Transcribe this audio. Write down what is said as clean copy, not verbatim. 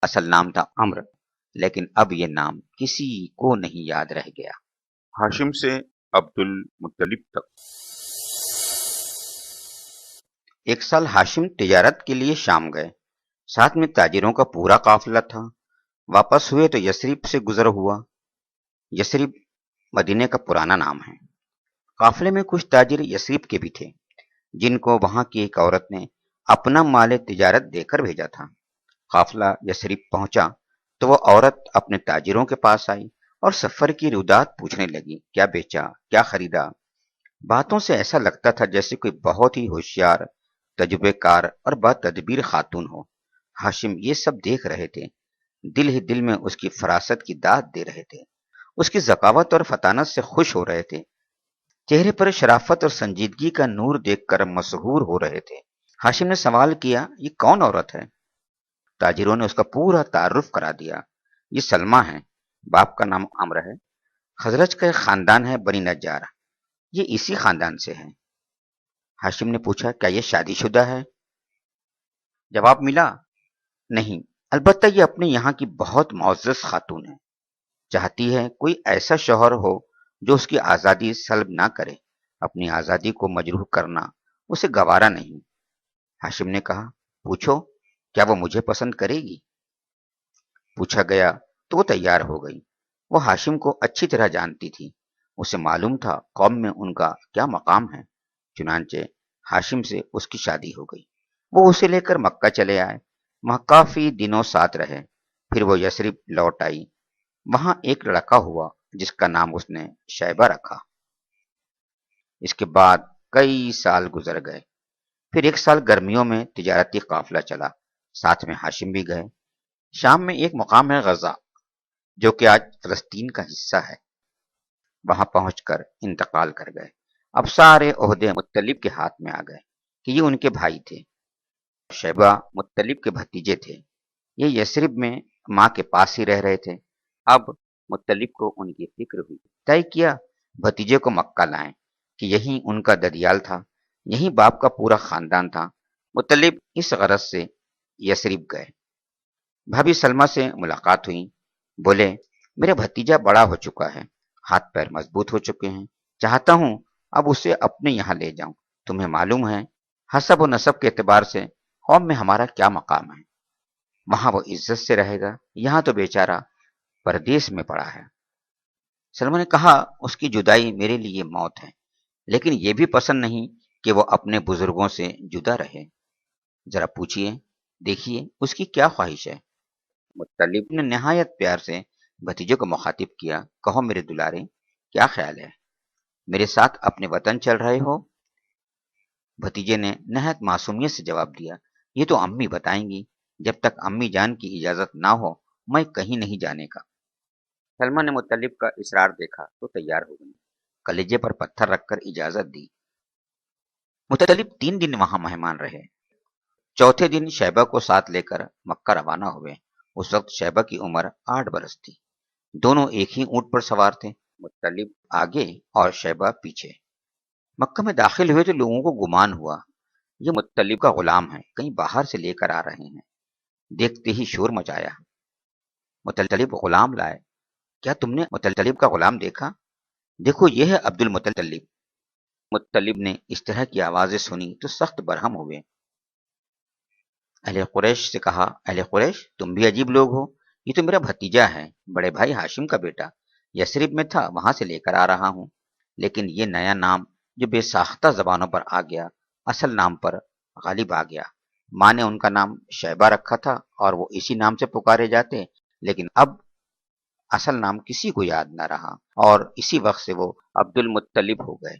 اصل نام تھا عمرو، لیکن اب یہ نام کسی کو نہیں یاد رہ گیا۔ ہاشم سے عبد المطلب تک۔ ایک سال ہاشم تجارت کے لیے شام گئے، ساتھ میں تاجروں کا پورا قافلہ تھا۔ واپس ہوئے تو یثرب سے گزر ہوا۔ یثرب مدینے کا پرانا نام ہے۔ قافلے میں کچھ تاجر یثرب کے بھی تھے، جن کو وہاں کی ایک عورت نے اپنا مال تجارت دے کر بھیجا تھا۔ قافلہ یثرب پہنچا تو وہ عورت اپنے تاجروں کے پاس آئی اور سفر کی رودات پوچھنے لگی، کیا بیچا، کیا خریدا۔ باتوں سے ایسا لگتا تھا جیسے کوئی بہت ہی ہوشیار، تجربے کار اور با تدبیر خاتون ہو۔ ہاشم یہ سب دیکھ رہے تھے، دل ہی دل میں اس کی فراست کی داد دے رہے تھے، اس کی ذکاوت اور فطانت سے خوش ہو رہے تھے، چہرے پر شرافت اور سنجیدگی کا نور دیکھ کر مسحور ہو رہے تھے۔ ہاشم نے سوال کیا، یہ کون عورت ہے؟ تاجروں نے اس کا پورا تعارف کرا دیا۔ یہ سلمہ ہے، باپ کا نام عمرو ہے، خزرج کا ایک خاندان ہے بنی نجار، یہ اسی خاندان سے ہے۔ ہاشم نے پوچھا، کیا یہ شادی شدہ ہے؟ جواب ملا، نہیں، البتہ یہ اپنے یہاں کی بہت معزز خاتون ہے، چاہتی ہے کوئی ایسا شوہر ہو جو اس کی آزادی سلب نہ کرے، اپنی آزادی کو مجروح کرنا اسے گوارا نہیں۔ ہاشم نے کہا، پوچھو، کیا وہ مجھے پسند کرے گی؟ پوچھا گیا تو وہ تیار ہو گئی۔ وہ ہاشم کو اچھی طرح جانتی تھی، اسے معلوم تھا قوم میں ان کا کیا مقام ہے، چنانچہ ہاشم سے اس کی شادی ہو گئی۔ وہ اسے لے کر مکہ چلے آئے، وہاں کافی دنوں ساتھ رہے، پھر وہ یثرب لوٹ آئی۔ وہاں ایک لڑکا ہوا جس کا نام اس نے شیبہ رکھا۔ اس کے بعد کئی سال گزر گئے، پھر ایک سال گرمیوں میں تجارتی قافلہ چلا، ساتھ میں ہاشم بھی گئے۔ شام میں ایک مقام ہے غزہ، جو کہ آج فلسطین کا حصہ ہے، وہاں پہنچ کر انتقال کر گئے۔ اب سارے عہدے مطلب کے ہاتھ میں آ گئے کہ یہ ان کے بھائی تھے۔ شیبہ مطلب کے بھتیجے تھے، یہ یثرب میں ماں کے پاس ہی رہ رہے تھے۔ اب مطلب کو ان کی فکر ہوئی، طے کیا بھتیجے کو مکہ لائیں کہ یہیں ان کا ددیال تھا، یہیں باپ کا پورا خاندان تھا۔ مطلب اس غرض سے یثرب گئے۔ بھابی سلمہ سے ملاقات ہوئی، بولے، میرا بھتیجا بڑا ہو چکا ہے، ہاتھ پیر مضبوط ہو چکے ہیں، چاہتا ہوں اب اسے اپنے یہاں لے جاؤں۔ تمہیں معلوم ہے حسب و نسب کے اعتبار سے قوم میں ہمارا کیا مقام ہے، وہاں وہ عزت سے رہے گا، یہاں تو بیچارہ پردیس میں پڑا ہے۔ سلمہ نے کہا، اس کی جدائی میرے لیے موت ہے، لیکن یہ بھی پسند نہیں کہ وہ اپنے بزرگوں سے جدا رہے۔ ذرا پوچھئے، دیکھیے اس کی کیا خواہش ہے۔ مطلب نے نہایت پیار سے بھتیجے کو مخاطب کیا، کہو میرے دلارے، کیا خیال ہے، میرے ساتھ اپنے وطن چل رہے ہو؟ بھتیجے نے نہایت معصومیت سے جواب دیا، یہ تو امی بتائیں گی، جب تک امی جان کی اجازت نہ ہو میں کہیں نہیں جانے کا۔ سلمہ نے مطلب کا اصرار دیکھا تو تیار ہو گئی، کلیجے پر پتھر رکھ کر اجازت دی۔ مطلب 3 دن وہاں مہمان رہے۔ چوتھے دن شیبہ کو ساتھ لے کر مکہ روانہ ہوئے۔ اس وقت شیبہ کی عمر 8 برس تھی، دونوں ایک ہی اونٹ پر سوار تھے، مطلب آگے اور شیبہ پیچھے۔ مکہ میں داخل ہوئے تو لوگوں کو گمان ہوا یہ مطلب کا غلام ہے، کہیں باہر سے لے کر آ رہے ہیں۔ دیکھتے ہی شور مچایا، مطلب غلام لائے، کیا تم نے مطلب کا غلام دیکھا؟ دیکھو یہ ہے عبد المطلب۔ مطلب نے اس طرح کی آوازیں سنی تو سخت برہم ہوئے۔ اہل قریش سے کہا، اہل قریش تم بھی عجیب لوگ ہو، یہ تو میرا بھتیجا ہے، بڑے بھائی ہاشم کا بیٹا، یثرب میں تھا وہاں سے لے کر آ رہا ہوں، لیکن یہ نیا نام جو بے ساختہ زبانوں پر آ گیا، اصل نام پر غالب آ گیا۔ ماں نے ان کا نام شیبہ رکھا تھا اور وہ اسی نام سے پکارے جاتے، لیکن اب اصل نام کسی کو یاد نہ رہا اور اسی وقت سے وہ عبد المطلب ہو گئے۔